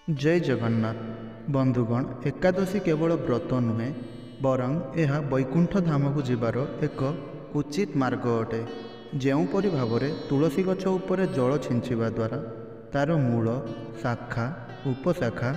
जय जगन्नाथ। बंधुगण, एकादशी केवल व्रत नुहे बरं यह वैकुंठ धाम को जीवार एक उचित मार्ग अटे। जोपरी भाव में तुलसी गछ उपर जल छिंचिबा द्वारा तार मूल, शाखा, उपशाखा,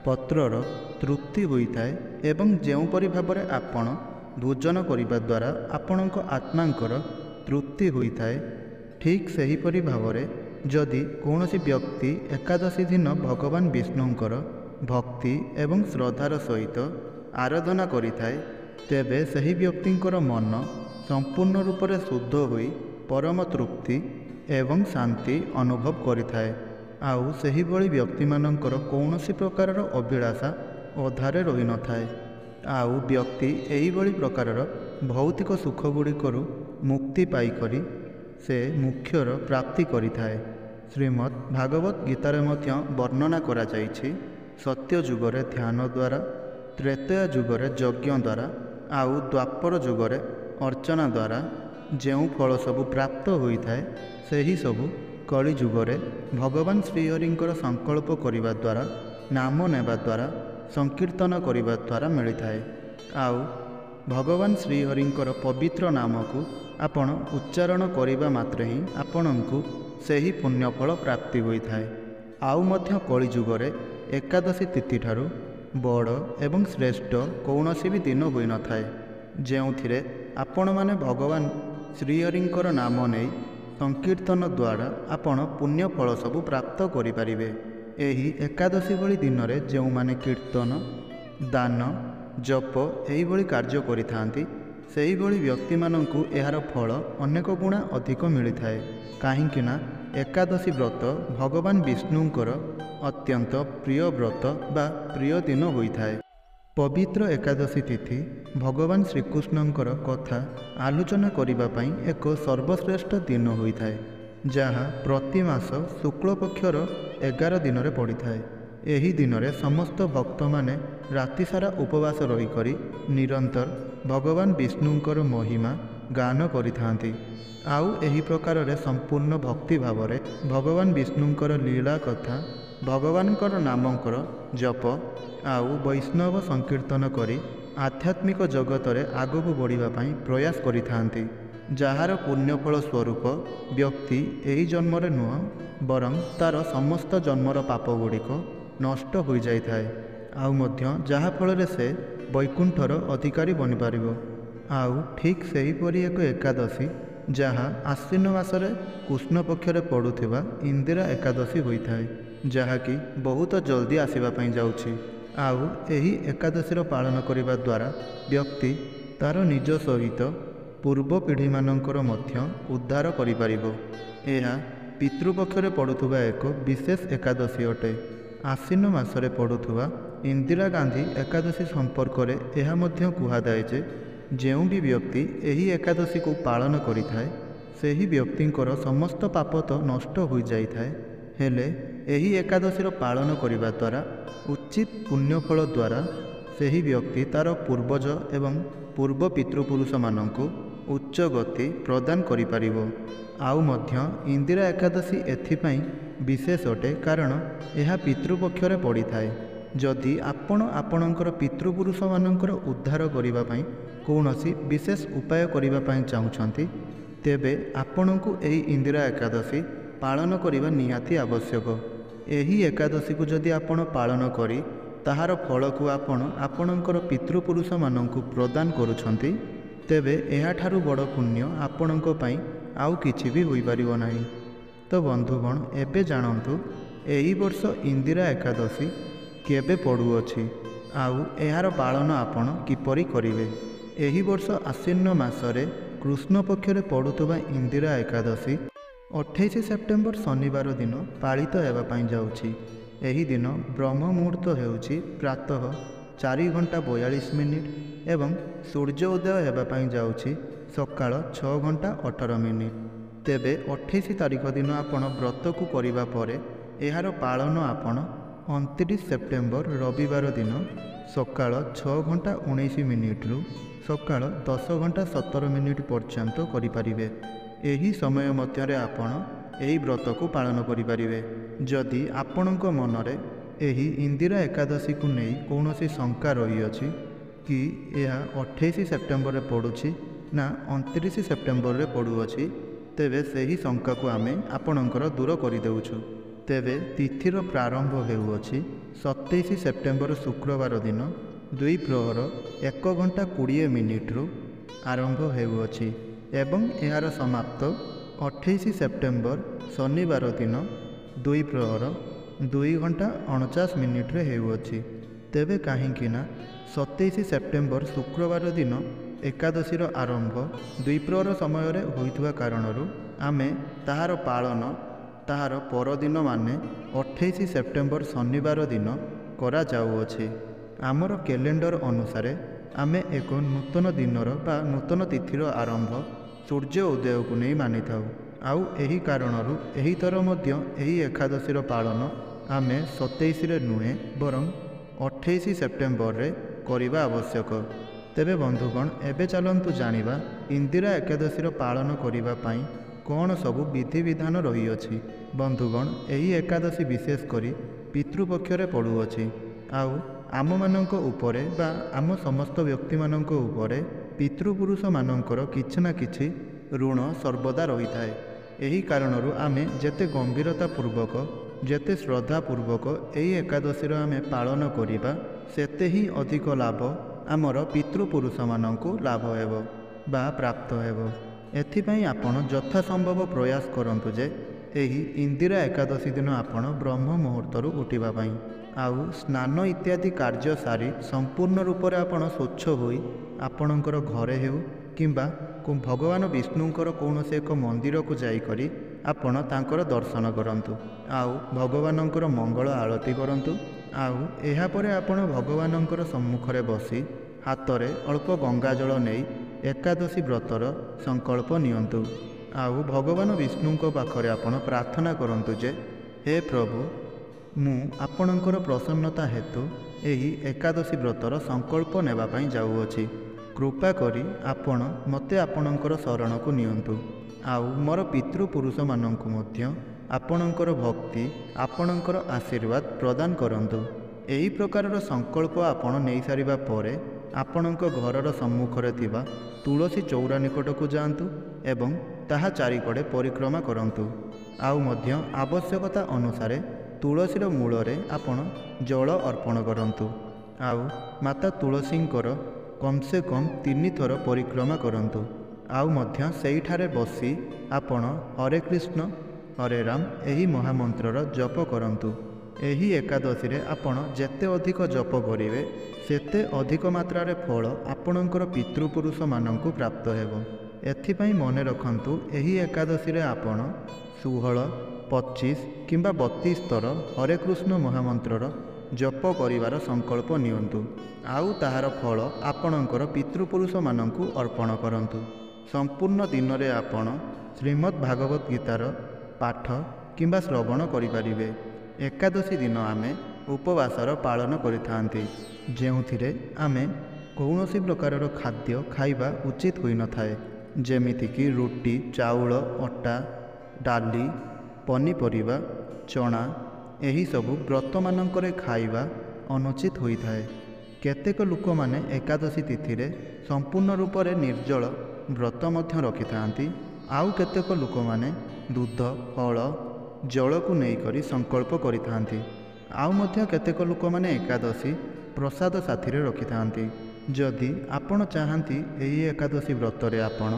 पत्रर तृप्ति होता है एवं जोपरी भाव में आपण भोजन करने द्वारा आपणक आत्मांकर तृप्ति होता है, ठीक सेहीपरि भाव में जदि कौनसी व्यक्ति एकादशी दिन भगवान विष्णुंकर भक्ति एवं श्रद्धार सहित आराधना करिथाए तेबे सही व्यक्तिंकर मन संपूर्ण रूप से शुद्ध होई परम तृप्ति एवं शांति अनुभव करिथाए। आउ सही भली व्यक्ति मानकर कौनसी प्रकार अभिलाषा अधारे रही न थाए। आउ व्यक्ति एही भली प्रकार भौतिक सुख गुड़िकरु मुक्ति पाइकरी से मुख्यर प्राप्ति करिथाए। श्रीमद् भागवत गीतारे मध्य वर्णना करा जाइछि। सत्य जुगरे ध्यान द्वारा, त्रेतया जुगरे यज्ञ द्वारा, आउ द्वापर जुगरे अर्चना द्वारा ଯେଉଁ फल सबु प्राप्त होता है सही सबु कली जुगरे भगवान श्रीहरिंकर संकल्प करिबा द्वारा, नाम नेबा द्वारा, संकीर्तन करिबा द्वारा मिलिथाए। आउ भगवान श्रीहरिंकर पवित्र नाम को आपण उच्चारण करिबा मात्रे ही आपणଙ୍କୁ सही पुण्यफल प्राप्ति होता है। आउ मध्य कली जुगरे एकादशी तिथि ठारू बड़ एवं श्रेष्ठ कौनसी भी दिन होई न थाए जेउथिरे आपण माने भगवान श्रीहरिंकर नाम नहीं संकीर्तन द्वारा आपण पुण्यफल सबु प्राप्त करि परिबे। एही एकादशी भली दिन रे जेउ माने कीर्तन, दान, जप एही भली कार्य करिथांती सही भली व्यक्ति मानंकु एहार फल अनेक गुणा अधिक मिलिथाए। काहींकि ना एकादशी व्रत भगवान विष्णुंकर अत्यंत प्रिय व्रत बा प्रिय दिन होता है। पवित्र एकादशी तिथि भगवान श्रीकृष्णंकर कथा आलोचना करिबा पई एक सर्वश्रेष्ठ दिन होता है, जहाँ प्रति मास शुक्ल पक्षर 11 दिन रे पड़िथाए। एही दिन रे समस्त भक्त माने राति सारा उपवास रही करी निरंतर भगवान विष्णुंकर महिमा गान करिथांती। आउ एही प्रकार रे संपूर्ण भक्ति भाव रे भगवान विष्णुंकर लीला कथा, भगवानकर नामकर जप आउ वैष्णव संकीर्तन करी आध्यात्मिक जगत रे आगकु बढ़िबा पई प्रयास करिथांती। जहार पुण्यफल स्वरूप व्यक्ति एही जन्म रे नुह बरं तार समस्त जन्मर पाप गुड़िक नष्ट हो जाए। आउ मध्य जहा फल रे से वैकुंठर अधिकारी बनि पारिबो। आउ ठीक सेहीपरि एक एकादशी जहाँ आश्विन मासरे कृष्ण पक्षरे पड़ुथिबा इंदिरा एकादशी होता है, जहाँकि बहुत जल्दी आसवा जाउछि। आउ एही एकादशीर पालन करिबा द्वारा व्यक्ति तार निज सहित पूर्व पीढ़ी मानकर मध्य उद्धार करिपारिबो। एहा पितृपक्षरे पड़ुथिबा एक विशेष एकादशी अटे। आश्विन मासरे पड़ुथिबा इंदिरा गांधी एकादशी संपर्क में यह कहुए जे ଯେଉଁ भी व्यक्ति एही एकादशी को पालन करिथाए सही व्यक्तिंकर समस्त पाप तो नष्ट हो जाइथाए। हेले एही एकादशीर पालन करिबा द्वारा उचित पुण्यफल द्वारा सही व्यक्ति तार पूर्वज एवं पूर्व पितृपुरुष मानंकु उच्च गति प्रदान करिपारिबो। आउ मध्य इंदिरा एकादशी एथिपाई विशेष अटे कारण यह पितृपक्षरे पड़िथाए। जदि आपण आपणकर पितृपुरुष मानकर उद्धार करिबा पई कौनसी विशेष उपाय करिबा पई चाहुछंती तेबे आपणको एही इंदिरा एकादशी पालन करिबा निहाती आवश्यक। एही एकादशी को जदि आपण पालन करी ताहार फल को आपण आपणकर पितृपुरुष मानंकु प्रदान करुछंती तेबे एहाठारु बड़ पुण्य आपणको पई आउ किछि भी होई परिबो नाही। तो बंधुगण, एबे जानंतु एही वर्ष इंदिरा एकादशी केबे पड़ुअछि आउ एहार पालन आपण किपरि करिवे। एही वर्ष आश्विन मासरे कृष्ण पक्षरे पड़ुथबा इंदिरा एकादशी 28 सेप्टेम्बर शनिवार दिन पालित हेबा पई जाउछि। एही दिन ब्रह्म मुहूर्त हेउछि प्रातः 4:42 एवं सूर्य उदय हेबा पई जाउछि सकाळ 6:18। तेबे 28 तारिख दिन आपण व्रत को करिबा परे एहार पालन आपण 29 सेप्टेम्बर रविवार दिन सकाळ 6:19 रु सकाळ 10:17 पर्यंत करिपारिबे। एही समय मध्यरे आपण एही व्रत को पालन करिपारिबे। जदि आपणक मनरे ଏହି ଇନ୍ଦିରା ଏକାଦଶୀକୁ ନେଇ କୌଣସି ଶଙ୍କା ରହିଅଛି କି ଏହା 28 ସେପ୍ଟେମ୍ବରରେ ପଡ଼ୁଛି ନା 29 ସେପ୍ଟେମ୍ବରରେ ପଡ଼ୁଅଛି, ତେବେ ସେହି ଶଙ୍କାକୁ ଆମେ ଆପଣଙ୍କର ଦୂର କରିଦେଉଛୁ। ତେବେ ତିଥିର ପ୍ରାରମ୍ଭ ହେଉଅଛି 27 ସେପ୍ଟେମ୍ବର ଶୁକ୍ରବାର ଦିନ 2:01:20 ଆରମ୍ଭ ହେଉଅଛି ଏବଂ ଏହାର ସମାପ୍ତ 28 ସେପ୍ଟେମ୍ବର ଶନିବାର ଦିନ 2:02:49 ହେଉଅଛି। ତେବେ କାହିଁକି ନା 27 ସେପ୍ଟେମ୍ବର ଶୁକ୍ରବାର ଦିନ ଏକାଦଶୀର ଆରମ୍ଭ ଦ୍ୱିପ୍ରହର ସମୟରେ ହୋଇଥିବା କାରଣରୁ ଆମେ ତାହାର ପାଳନ ତାହାର ପରଦିନ ମାନେ 28 ସେପ୍ଟେମ୍ବର ଶନିବାର ଦିନ କରାଯାଉଅଛି। ଆମର କ୍ୟାଲେଣ୍ଡର ଅନୁସାରେ ଆମେ ଏକ ନୂତନ ଦିନର ବା ନୂତନ ତିଥିର ଆରମ୍ଭ ସୂର୍ଯ୍ୟ ଉଦୟକୁ ନେଇ ମାନିଥାଉ। ଆଉ ଏହି କାରଣରୁ ଏହିଥର ମଧ୍ୟ ଏହି ଏକାଦଶୀର ପାଳନ ଆମେ 27ରେ ନୁହେଁ ବରଂ 28 ସେପ୍ଟେମ୍ବରରେ କରିବା ଆବଶ୍ୟକ। ତେବେ ବନ୍ଧୁଗଣ, ଏବେ ଚାଲନ୍ତୁ ଜାଣିବା ଇନ୍ଦିରା ଏକାଦଶୀର ପାଳନ କରିବା ପାଇଁ କ'ଣ ସବୁ ବିଧିବିଧାନ ରହିଅଛି। ବନ୍ଧୁଗଣ, ଏହି ଏକାଦଶୀ ବିଶେଷ କରି ପିତୃପକ୍ଷରେ ପଡ଼ୁଅଛି। ଆଉ ଆମମାନଙ୍କ ଉପରେ ବା ଆମ ସମସ୍ତ ବ୍ୟକ୍ତିମାନଙ୍କ ଉପରେ ପିତୃପୁରୁଷମାନଙ୍କର କିଛି ନା କିଛି ଋଣ ସର୍ବଦା ରହିଥାଏ। ଏହି କାରଣରୁ ଆମେ ଯେତେ ଗମ୍ଭୀରତାପୂର୍ବକ ଯେତେ ଶ୍ରଦ୍ଧାପୂର୍ବକ ଏହି ଏକାଦଶୀର ଆମେ ପାଳନ କରିବା, ସେତେ ହିଁ ଅଧିକ ଲାଭ ଆମର ପିତୃପୁରୁଷମାନଙ୍କୁ ଲାଭ ହେବ ବା ପ୍ରାପ୍ତ ହେବ। ଏଥିପାଇଁ ଆପଣ ଯଥାସମ୍ଭବ ପ୍ରୟାସ କରନ୍ତୁ ଯେ ଏହି ଇନ୍ଦିରା ଏକାଦଶୀ ଦିନ ଆପଣ ବ୍ରହ୍ମ ମୁହୂର୍ତ୍ତରୁ ଉଠିବା ପାଇଁ। ଆଉ ସ୍ନାନ ଇତ୍ୟାଦି କାର୍ଯ୍ୟ ସାରି ସମ୍ପୂର୍ଣ୍ଣ ରୂପରେ ଆପଣ ସ୍ୱଚ୍ଛ ହୋଇ ଆପଣଙ୍କର ଘରେ ହେଉ କିମ୍ବା ଭଗବାନ ବିଷ୍ଣୁଙ୍କର କୌଣସି ଏକ ମନ୍ଦିରକୁ ଯାଇକରି ଆପଣ ତାଙ୍କର ଦର୍ଶନ କରନ୍ତୁ। ଆଉ ଭଗବାନଙ୍କର ମଙ୍ଗଳ ଆଳତି କରନ୍ତୁ। ଆଉ ଏହାପରେ ଆପଣ ଭଗବାନଙ୍କର ସମ୍ମୁଖରେ ବସି ହାତରେ ଅଳ୍ପ ଗଙ୍ଗାଜଳ ନେଇ ଏକାଦଶୀ ବ୍ରତର ସଂକଳ୍ପ ନିଅନ୍ତୁ। ଆଉ ଭଗବାନ ବିଷ୍ଣୁଙ୍କ ପାଖରେ ଆପଣ ପ୍ରାର୍ଥନା କରନ୍ତୁ ଯେ, ହେ ପ୍ରଭୁ, ମୁଁ ଆପଣଙ୍କର ପ୍ରସନ୍ନତା ହେତୁ ଏହି ଏକାଦଶୀ ବ୍ରତର ସଂକଳ୍ପ ନେବା ପାଇଁ ଯାଉଅଛି। କୃପା କରି ଆପଣ ମୋତେ ଆପଣଙ୍କର ଶରଣକୁ ନିଅନ୍ତୁ। ଆଉ ମୋର ପିତୃପୁରୁଷମାନଙ୍କୁ ମଧ୍ୟ ଆପଣଙ୍କର ଭକ୍ତି ଆପଣଙ୍କର ଆଶୀର୍ବାଦ ପ୍ରଦାନ କରନ୍ତୁ। ଏହି ପ୍ରକାରର ସଂକଳ୍ପ ଆପଣ ନେଇସାରିବା ପରେ ଆପଣଙ୍କ ଘରର ସମ୍ମୁଖରେ ଥିବା ତୁଳସୀ ଚଉରା ନିକଟକୁ ଯାଆନ୍ତୁ ଏବଂ ତାହା ଚାରିକଡ଼େ ପରିକ୍ରମା କରନ୍ତୁ। ଆଉ ମଧ୍ୟ ଆବଶ୍ୟକତା ଅନୁସାରେ ତୁଳସୀର ମୂଳରେ ଆପଣ ଜଳ ଅର୍ପଣ କରନ୍ତୁ। ଆଉ ମାତା ତୁଳସୀଙ୍କର କମ୍ ସେ କମ୍ 3 ଥର ପରିକ୍ରମା କରନ୍ତୁ। ଆଉ ମଧ୍ୟ ସେଇଠାରେ ବସି ଆପଣ ହରେ କୃଷ୍ଣ ହରେ ରାମ ଏହି ମହାମନ୍ତ୍ରର ଜପ କରନ୍ତୁ। ଏହି ଏକାଦଶୀରେ ଆପଣ ଯେତେ ଅଧିକ ଜପ କରିବେ, ସେତେ ଅଧିକ ମାତ୍ରାରେ ଫଳ ଆପଣଙ୍କର ପିତୃପୁରୁଷମାନଙ୍କୁ ପ୍ରାପ୍ତ ହେବ। ଏଥିପାଇଁ ମନେ ରଖନ୍ତୁ, ଏହି ଏକାଦଶୀରେ ଆପଣ 16, 25 କିମ୍ବା 32 ଥର ହରେ କୃଷ୍ଣ ମହାମନ୍ତ୍ରର ଜପ କରିବାର ସଂକଳ୍ପ ନିଅନ୍ତୁ। ଆଉ ତାହାର ଫଳ ଆପଣଙ୍କର ପିତୃପୁରୁଷମାନଙ୍କୁ ଅର୍ପଣ କରନ୍ତୁ। ସମ୍ପୂର୍ଣ୍ଣ ଦିନରେ ଆପଣ ଶ୍ରୀମଦ୍ ଭାଗବତ ଗୀତାର ପାଠ କିମ୍ବା ଶ୍ରବଣ କରିପାରିବେ। ଏକାଦଶୀ ଦିନ ଆମେ ଉପବାସର ପାଳନ କରିଥାନ୍ତି, ଯେଉଁଥିରେ ଆମେ କୌଣସି ପ୍ରକାରର ଖାଦ୍ୟ ଖାଇବା ଉଚିତ ହୋଇନଥାଏ, ଯେମିତିକି ରୁଟି, ଚାଉଳ, ଅଟା, ଡାଲି, ପନିପରିବା, ଚଣା ଏହିସବୁ ବ୍ରତମାନଙ୍କରେ ଖାଇବା ଅନୁଚିତ ହୋଇଥାଏ। କେତେକ ଲୋକମାନେ ଏକାଦଶୀ ତିଥିରେ ସମ୍ପୂର୍ଣ୍ଣ ରୂପରେ ନିର୍ଜଳ ବ୍ରତ ମଧ୍ୟ ରଖିଥାନ୍ତି। ଆଉ କେତେକ ଲୋକମାନେ ଦୁଧ, ଫଳ, ଜଳକୁ ନେଇକରି ସଂକଳ୍ପ କରିଥାନ୍ତି। ଆଉ ମଧ୍ୟ କେତେକ ଲୋକମାନେ ଏକାଦଶୀ ପ୍ରସାଦ ସାଥିରେ ରଖିଥାନ୍ତି। ଯଦି ଆପଣ ଚାହାନ୍ତି ଏହି ଏକାଦଶୀ ବ୍ରତରେ ଆପଣ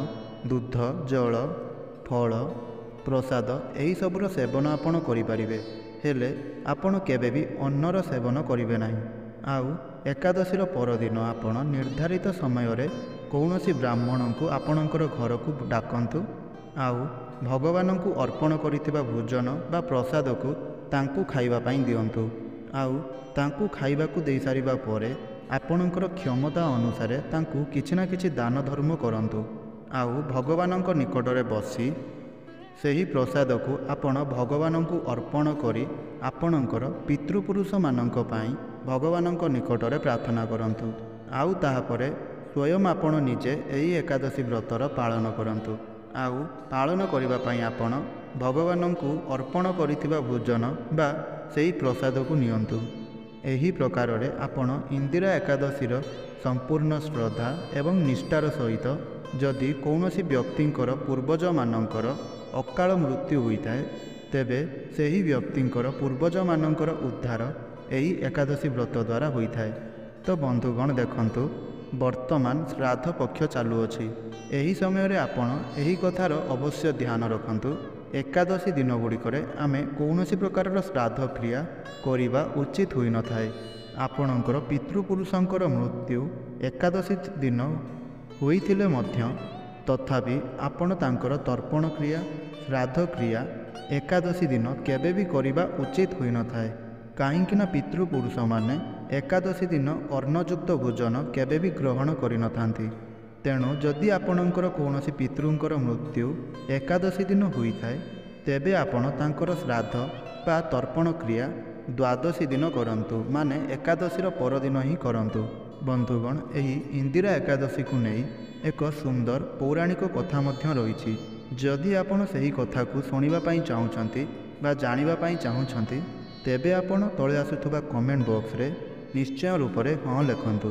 ଦୁଧ, ଜଳ, ଫଳ, ପ୍ରସାଦ ଏହିସବୁର ସେବନ ଆପଣ କରିପାରିବେ, ହେଲେ ଆପଣ କେବେ ବି ଅନ୍ନର ସେବନ କରିବେ ନାହିଁ। ଆଉ ଏକାଦଶୀର ପରଦିନ ଆପଣ ନିର୍ଦ୍ଧାରିତ ସମୟରେ କୌଣସି ବ୍ରାହ୍ମଣଙ୍କୁ ଆପଣଙ୍କର ଘରକୁ ଡାକନ୍ତୁ। ଆଉ ଭଗବାନଙ୍କୁ ଅର୍ପଣ କରିଥିବା ଭୋଜନ ବା ପ୍ରସାଦକୁ ତାଙ୍କୁ ଖାଇବା ପାଇଁ ଦିଅନ୍ତୁ। ଆଉ ତାଙ୍କୁ ଖାଇବାକୁ ଦେଇସାରିବା ପରେ ଆପଣଙ୍କର କ୍ଷମତା ଅନୁସାରେ ତାଙ୍କୁ କିଛି ନା କିଛି ଦାନ ଧର୍ମ କରନ୍ତୁ। ଆଉ ଭଗବାନଙ୍କ ନିକଟରେ ବସି ସେହି ପ୍ରସାଦକୁ ଆପଣ ଭଗବାନଙ୍କୁ ଅର୍ପଣ କରି ଆପଣଙ୍କର ପିତୃପୁରୁଷମାନଙ୍କ ପାଇଁ ଭଗବାନଙ୍କ ନିକଟରେ ପ୍ରାର୍ଥନା କରନ୍ତୁ। ଆଉ ତାହାପରେ ସ୍ୱୟଂ ଆପଣ ନିଜେ ଏହି ଏକାଦଶୀ ବ୍ରତର ପାଳନ କରନ୍ତୁ। ଆଉ ପାଳନ କରିବା ପାଇଁ ଆପଣ ଭଗବାନଙ୍କୁ ଅର୍ପଣ କରିଥିବା ଭୋଜନ ବା ସେହି ପ୍ରସାଦକୁ ନିଅନ୍ତୁ। ଏହି ପ୍ରକାରରେ ଆପଣ ଇନ୍ଦିରା ଏକାଦଶୀର ସମ୍ପୂର୍ଣ୍ଣ ଶ୍ରଦ୍ଧା ଏବଂ ନିଷ୍ଠାର ସହିତ ଯଦି କୌଣସି ବ୍ୟକ୍ତିଙ୍କର ପୂର୍ବଜମାନଙ୍କର ଅକାଳ ମୃତ୍ୟୁ ହୋଇଥାଏ ତେବେ ସେହି ବ୍ୟକ୍ତିଙ୍କର ପୂର୍ବଜମାନଙ୍କର ଉଦ୍ଧାର ଏହି ଏକାଦଶୀ ବ୍ରତ ଦ୍ୱାରା ହୋଇଥାଏ। ତ ବନ୍ଧୁଗଣ ଦେଖନ୍ତୁ, ବର୍ତ୍ତମାନ ଶ୍ରାଦ୍ଧ ପକ୍ଷ ଚାଲୁଅଛି। ଏହି ସମୟରେ ଆପଣ ଏହି କଥାର ଅବଶ୍ୟ ଧ୍ୟାନ ରଖନ୍ତୁ, ଏକାଦଶୀ ଦିନ ଗୁଡ଼ିକରେ ଆମେ କୌଣସି ପ୍ରକାରର ଶ୍ରାଦ୍ଧ କ୍ରିୟା କରିବା ଉଚିତ ହୋଇନଥାଏ। ଆପଣଙ୍କର ପିତୃପୁରୁଷଙ୍କର ମୃତ୍ୟୁ ଏକାଦଶୀ ଦିନ ହୋଇଥିଲେ ମଧ୍ୟ ତଥାପି ଆପଣ ତାଙ୍କର ତର୍ପଣ କ୍ରିୟା, ଶ୍ରାଦ୍ଧ କ୍ରିୟା ଏକାଦଶୀ ଦିନ କେବେ ବି କରିବା ଉଚିତ ହୋଇନଥାଏ। କାହିଁକିନା ପିତୃପୁରୁଷମାନେ ଏକାଦଶୀ ଦିନ ଅନ୍ନଯୁକ୍ତ ଭୋଜନ କେବେ ବି ଗ୍ରହଣ କରିନଥାନ୍ତି। ତେଣୁ ଯଦି ଆପଣଙ୍କର କୌଣସି ପିତୃଙ୍କର ମୃତ୍ୟୁ ଏକାଦଶୀ ଦିନ ହୋଇଥାଏ ତେବେ ଆପଣ ତାଙ୍କର ଶ୍ରାଦ୍ଧ ବା ତର୍ପଣ କ୍ରିୟା ଦ୍ୱାଦଶୀ ଦିନ କରନ୍ତୁ, ମାନେ ଏକାଦଶୀର ପରଦିନ ହିଁ କରନ୍ତୁ। ବନ୍ଧୁଗଣ, ଏହି ଇନ୍ଦିରା ଏକାଦଶୀକୁ ନେଇ ଏକ ସୁନ୍ଦର ପୌରାଣିକ କଥା ମଧ୍ୟ ରହିଛି। ଯଦି ଆପଣ ସେହି କଥାକୁ ଶୁଣିବା ପାଇଁ ଚାହୁଁଛନ୍ତି ବା ଜାଣିବା ପାଇଁ ଚାହୁଁଛନ୍ତି ତେବେ ଆପଣ ତଳେ ଆସୁଥିବା କମେଣ୍ଟ ବକ୍ସରେ ନିଶ୍ଚୟ ରୂପରେ ହଁ ଲେଖନ୍ତୁ।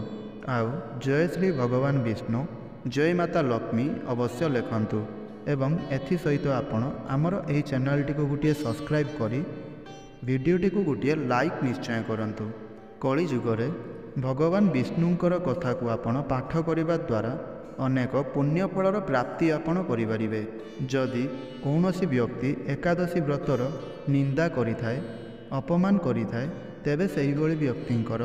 ଆଉ ଜୟ ଶ୍ରୀ ଭଗବାନ ବିଷ୍ଣୁ, ଜୟ ମାତା ଲକ୍ଷ୍ମୀ ଅବଶ୍ୟ ଲେଖନ୍ତୁ। ଏବଂ ଏଥିସହିତ ଆପଣ ଆମର ଏହି ଚ୍ୟାନେଲଟିକୁ ଗୋଟିଏ ସବସ୍କ୍ରାଇବ୍ କରି ଭିଡ଼ିଓଟିକୁ ଗୋଟିଏ ଲାଇକ୍ ନିଶ୍ଚୟ କରନ୍ତୁ। କଳିଯୁଗରେ ଭଗବାନ ବିଷ୍ଣୁଙ୍କର କଥାକୁ ଆପଣ ପାଠ କରିବା ଦ୍ୱାରା ଅନେକ ପୁଣ୍ୟଫଳର ପ୍ରାପ୍ତି ଆପଣ କରିପାରିବେ। ଯଦି କୌଣସି ବ୍ୟକ୍ତି ଏକାଦଶୀ ବ୍ରତର ନିନ୍ଦା କରିଥାଏ, ଅପମାନ କରିଥାଏ ତେବେ ସେହିଭଳି ବ୍ୟକ୍ତିଙ୍କର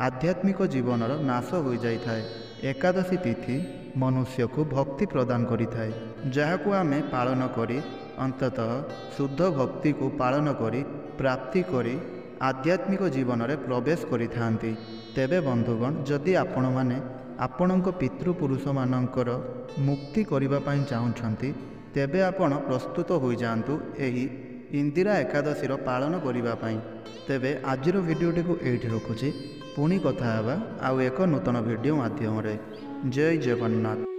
ଆଧ୍ୟାତ୍ମିକ ଜୀବନର ନାଶ ହୋଇଯାଇଥାଏ। ଏକାଦଶୀ ତିଥି ମନୁଷ୍ୟକୁ ଭକ୍ତି ପ୍ରଦାନ କରିଥାଏ, ଯାହାକୁ ଆମେ ପାଳନ କରି ଅନ୍ତତଃ ଶୁଦ୍ଧ ଭକ୍ତିକୁ ପାଳନ କରି ପ୍ରାପ୍ତି କରି ଆଧ୍ୟାତ୍ମିକ ଜୀବନରେ ପ୍ରବେଶ କରିଥାନ୍ତି। ତେବେ ବନ୍ଧୁଗଣ, ଯଦି ଆପଣମାନେ ଆପଣଙ୍କ ପିତୃପୁରୁଷମାନଙ୍କର ମୁକ୍ତି କରିବା ପାଇଁ ଚାହୁଁଛନ୍ତି ତେବେ ଆପଣ ପ୍ରସ୍ତୁତ ହୋଇଯାଆନ୍ତୁ ଏହି ଇନ୍ଦିରା ଏକାଦଶୀର ପାଳନ କରିବା ପାଇଁ। ତେବେ ଆଜିର ଭିଡ଼ିଓଟିକୁ ଏଇଠି ରଖୁଛି। ପୁଣି କଥା ହେବା ଆଉ ଏକ ନୂତନ ଭିଡ଼ିଓ ମାଧ୍ୟମରେ। ଜୟ ଜଗନ୍ନାଥ।